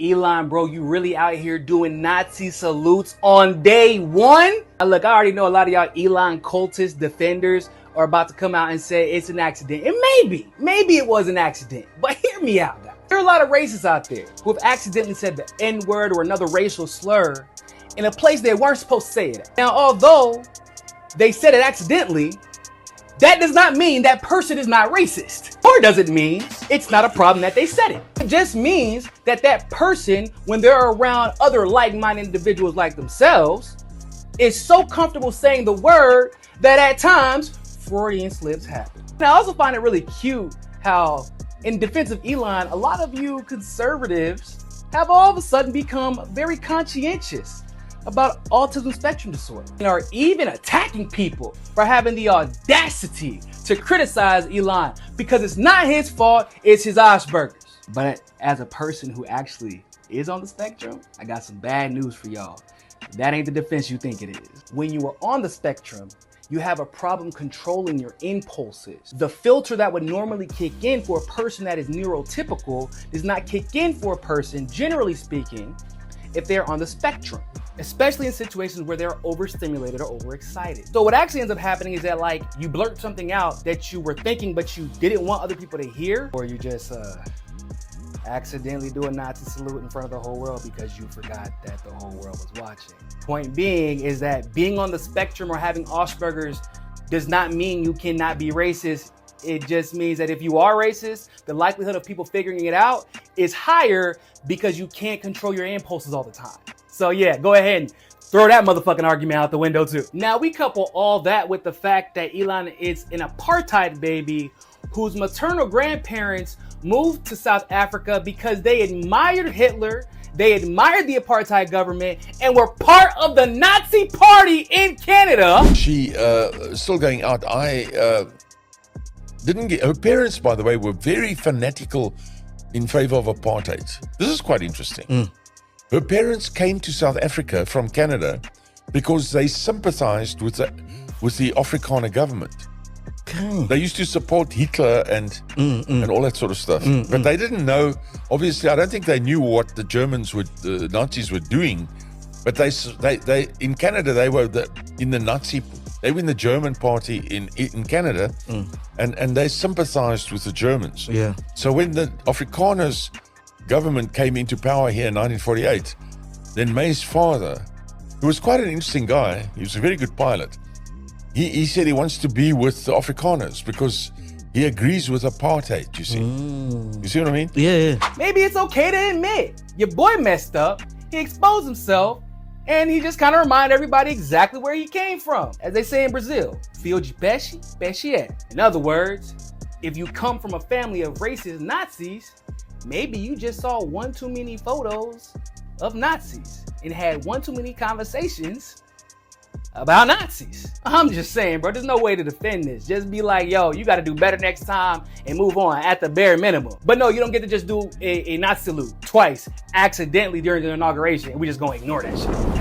Elon, bro, you really out here doing Nazi salutes on day one? Look, I already know a lot of y'all Elon cultist defenders are about to come out and say it's an accident. And maybe it was an accident. But hear me out, guys. There are a lot of racists out there who have accidentally said the N-word or another racial slur in a place they weren't supposed to say it at. Now, although they said it accidentally, that does not mean that person is not racist. Or does it mean it's not a problem that they said it. It just means that that person, when they're around other like-minded individuals like themselves, is so comfortable saying the word that at times Freudian slips happen. Now, I also find it really cute how, in defense of Elon, a lot of you conservatives have all of a sudden become very conscientious about autism spectrum disorder and are even attacking people for having the audacity to criticize Elon because it's not his fault, it's his Asperger's. But as a person who actually is on the spectrum, I got some bad news for y'all. That ain't the defense you think it is. When you are on the spectrum, you have a problem controlling your impulses. The filter that would normally kick in for a person that is neurotypical does not kick in for a person, generally speaking, if they're on the spectrum, especially in situations where they're overstimulated or overexcited. So what actually ends up happening is that, like, you blurt something out that you were thinking but you didn't want other people to hear, or you just accidentally do a Nazi salute in front of the whole world because you forgot that the whole world was watching. Point being is that being on the spectrum or having Asperger's does not mean you cannot be racist. It just means that if you are racist, the likelihood of people figuring it out is higher because you can't control your impulses all the time. So yeah, go ahead and throw that motherfucking argument out the window too. Now we couple all that with the fact that Elon is an apartheid baby whose maternal grandparents moved to South Africa because they admired Hitler, they admired the apartheid government, and were part of the Nazi party in Canada. She still going out. I didn't get, her parents, by the way, were very fanatical in favor of apartheid. This is quite interesting. Her parents came to South Africa from Canada because they sympathized with the Afrikaner government. Okay. They used to support Hitler and all that sort of stuff. But they didn't know, obviously, I don't think they knew what the Germans would, the Nazis were doing. But they in Canada, they were in the German party in Canada, and they sympathized with the Germans. Yeah. So when the Afrikaners government came into power here in 1948, then May's father, who was quite an interesting guy, he was a very good pilot, he said he wants to be with the Afrikaners because he agrees with apartheid, you see. You see what I mean? Yeah. Maybe it's okay to admit your boy messed up, he exposed himself, and he just kind of reminded everybody exactly where he came from. As they say in Brazil, fio de peixe, peixe é. In other words, if you come from a family of racist Nazis, maybe you just saw one too many photos of Nazis and had one too many conversations about Nazis. I'm just saying, bro, there's no way to defend this. Just be like, yo, you got to do better next time and move on at the bare minimum. But no, you don't get to just do a Nazi salute twice accidentally during the inauguration and we just gonna ignore that shit.